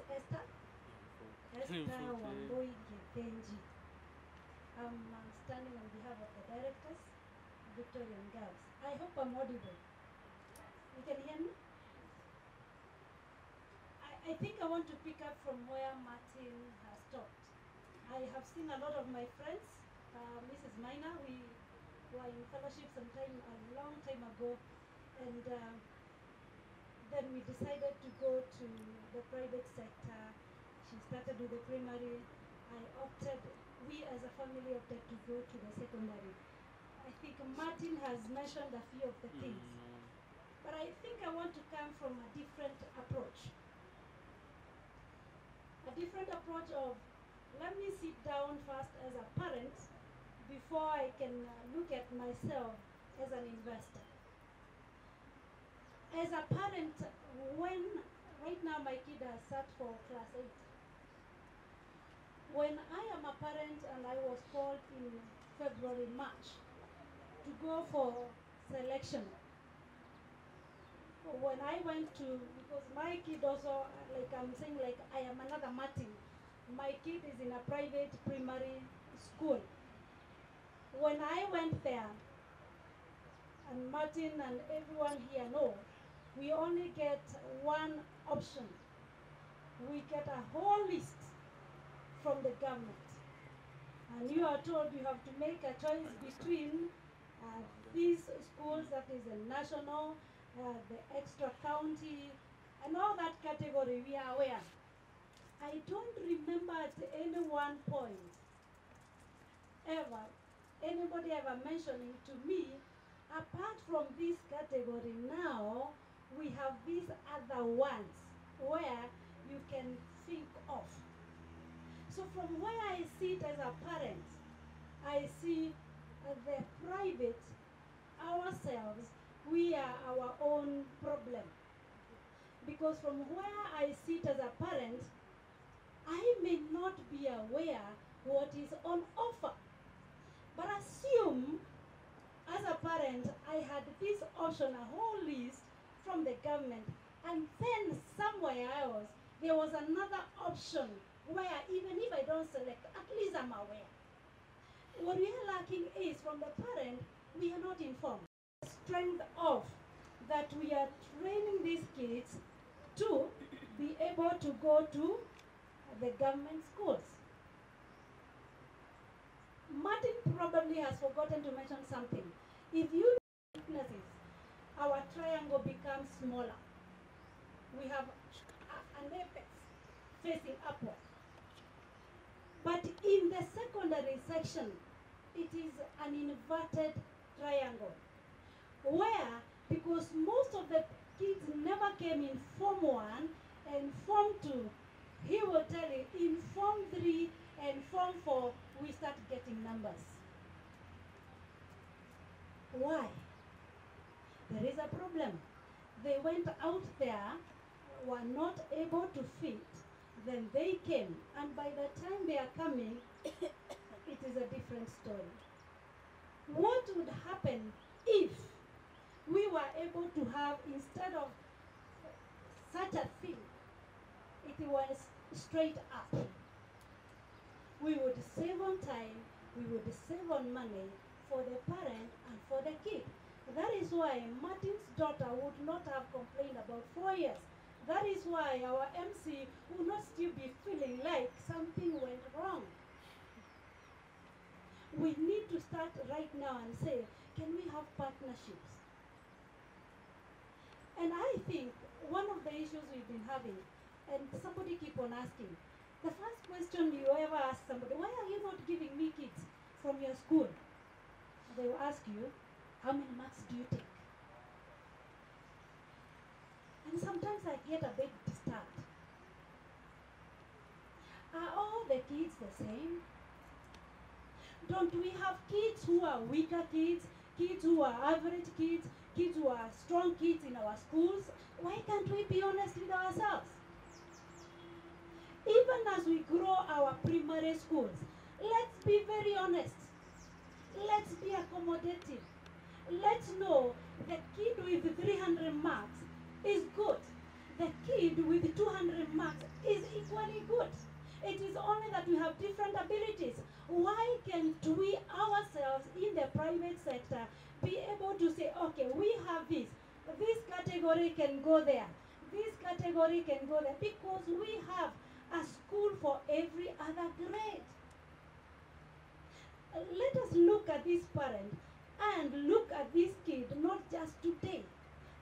Esther. Esther Wamboi Githinji. I'm standing on behalf of the directors, Victorian Girls. I hope I'm audible. You can hear me? I think I want to pick up from where Martin has stopped. I have seen a lot of my friends, Mrs. Minor, we were in fellowship a long time ago, and then we decided to go to the private sector. She started with the primary. We as a family opted to go to the secondary. I think Martin has mentioned a few of the things, but I think I want to come from a different approach. A different approach of, let me sit down first as a parent before I can look at myself as an investor. As a parent, right now my kid has sat for class 8. When I am a parent and I was called in February, March to go for selection, when I went to, because my kid also, like I'm saying, like I am another Martin. My kid is in a private primary school. When I went there, and Martin and everyone here know, we only get one option. We get a whole list from the government. And you are told you have to make a choice between these schools, that is the national, the extra county, and all that category, we are aware. I don't remember at any one point anybody ever mentioning to me, apart from this category now, we have these other ones where you can think of. So from where I sit as a parent, I see the private, ourselves, we are our own problem. Because from where I sit as a parent, I may not be aware what is on offer. But assume, as a parent, I had this option, a whole list from the government, and then somewhere else, there was another option where even if I don't select, at least I'm aware. What we are lacking is, from the parent, we are not informed. The strength of that we are training these kids to be able to go to the government schools. Martin probably has forgotten to mention something. If you weaknesses, our triangle becomes smaller. We have an apex facing upward. But in the secondary section, it is an inverted triangle, where, because most of the kids never came in Form 1 and Form 2, he will tell you in Form 3 and Form 4, we start getting numbers. Why? There is a problem. They went out there, were not able to fit, then they came, and by the time they are coming, it is a different story. What would happen if we were able to have, instead of such a thing, it was straight up? We would save on time, we would save on money for the parent and for the kid. That is why Martin's daughter would not have complained about 4 years. That is why our MC would not still be feeling like something went wrong. We need to start right now and say, can we have partnerships? And I think one of the issues we've been having, and somebody keep on asking, the first question you ever ask somebody, why are you not giving me kids from your school? They will ask you, how many marks do you take? And sometimes I get a bit disturbed. Are all the kids the same? Don't we have kids who are weaker kids, kids who are average kids, kids who are strong kids in our schools? Why can't we be honest with ourselves? Even as we grow our primary schools, let's be very honest. Let's be accommodative. Let's know the kid with 300 marks is good. The kid with 200 marks is can go there. This category can go there because we have a school for every other grade. Let us look at this parent and look at this kid not just today,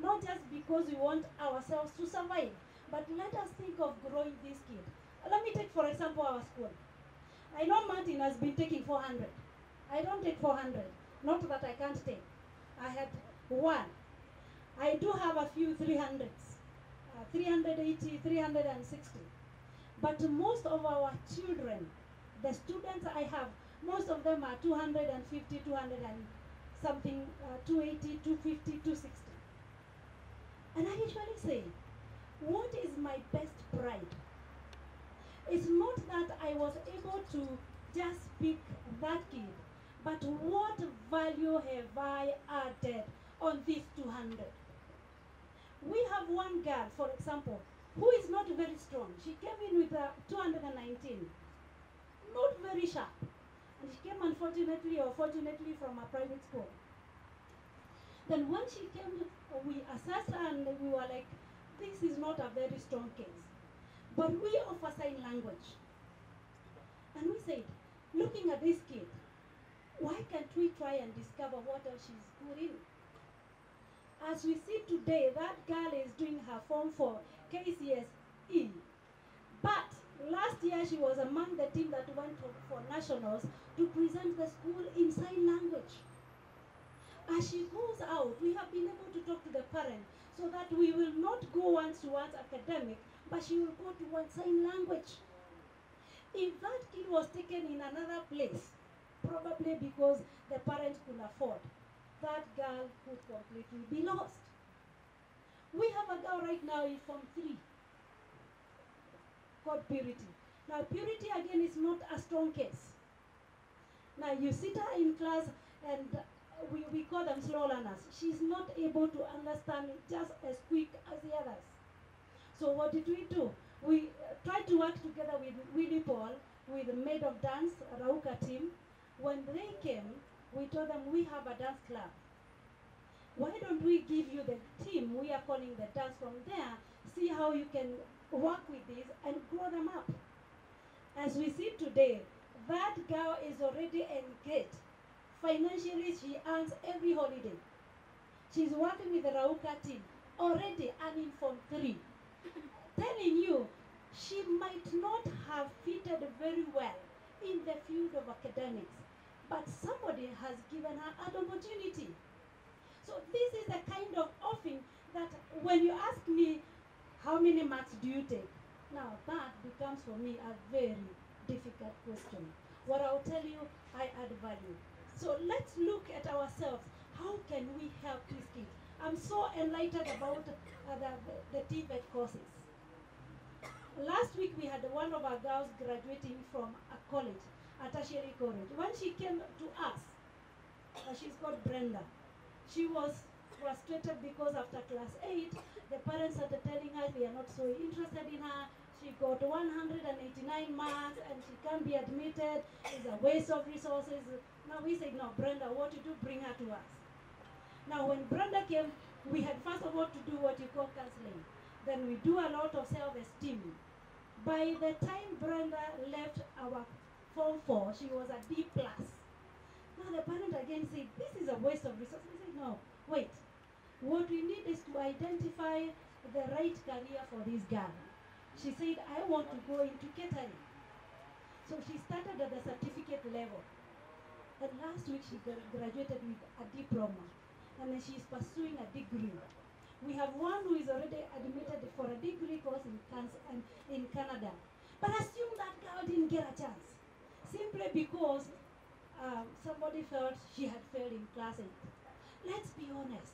not just because we want ourselves to survive, but let us think of growing this kid. Let me take, for example, our school. I know Martin has been taking 400. I don't take 400. Not that I can't take. I had one. I do have a few 300s. 380, 360. But most of our children, the students I have, most of them are 250, 200 and something, 280, 250, 260. And I usually say, what is my best pride? It's not that I was able to just pick that kid, but what value have I added on this 200? We have one girl, for example, who is not very strong. She came in with a 219, not very sharp. And she came unfortunately or fortunately from a private school. Then when she came, we assessed her and we were like, this is not a very strong case. But we offer sign language. And we said, looking at this kid, why can't we try and discover what else she's good in? As we see today, that girl is doing her Form 4 KCSE. But last year she was among the team that went for nationals to present the school in sign language. As she goes out, we have been able to talk to the parent so that we will not go once towards academic, but she will go towards sign language. If that kid was taken in another place, probably because the parents could afford, that girl could completely be lost. We have a girl right now in Form 3 called Purity. Now Purity again is not a strong case. Now you sit her in class and we call them slow learners. She's not able to understand just as quick as the others. So what did we do? We tried to work together with Willie Paul, with the Maid of Dance, Rauka team. When they came, we told them we have a dance club. Why don't we give you the team we are calling the dance from there, see how you can work with this and grow them up. As we see today, that girl is already engaged. Financially, she earns every holiday. She's working with the Rauka team, already earning Form 3. Telling you, she might not have fitted very well in the field of academics, but somebody has given her an opportunity. So this is the kind of offering that when you ask me, how many marks do you take? Now that becomes for me a very difficult question. What I'll tell you, I add value. So let's look at ourselves. How can we help these kids? I'm so enlightened about the TVET courses. Last week we had one of our girls graduating from a college, a tertiary college. When she came to us, she's called Brenda. She was frustrated because after class 8, the parents started telling her they are not so interested in her. She got 189 marks and she can't be admitted. It's a waste of resources. Now we said, no, Brenda, what you do, bring her to us. Now when Brenda came, we had first of all to do what you call counseling. Then we do a lot of self-esteem. By the time Brenda left our Form 4, she was a D+. Now the parent again said, this is a waste of resources. We said, no, wait. What we need is to identify the right career for this girl. She said, I want to go into catering. So she started at the certificate level. And last week she graduated with a diploma. And then she's pursuing a degree. We have one who is already admitted for a degree course in Canada. But assume that girl didn't get a chance. Simply because somebody felt she had failed in class 8. Let's be honest.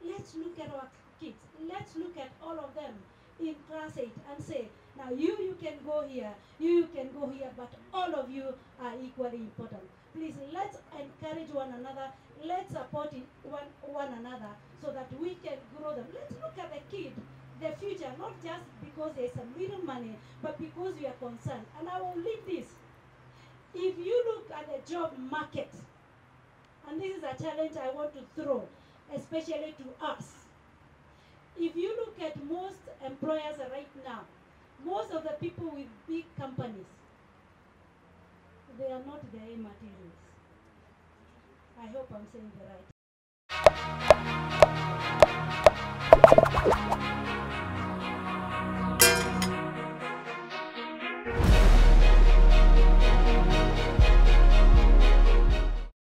Let's look at our kids. Let's look at all of them in class 8 and say, now you can go here, you can go here, but all of you are equally important. Please, let's encourage one another. Let's support one another so that we can grow them. Let's look at the kid, the future, not just because there's some little money, but because we are concerned. And I will leave this. If you look at the job market, and this is a challenge I want to throw, especially to us. If you look look at most employers right now, most of the people with big companies, they are not the A materials. I hope I'm saying the right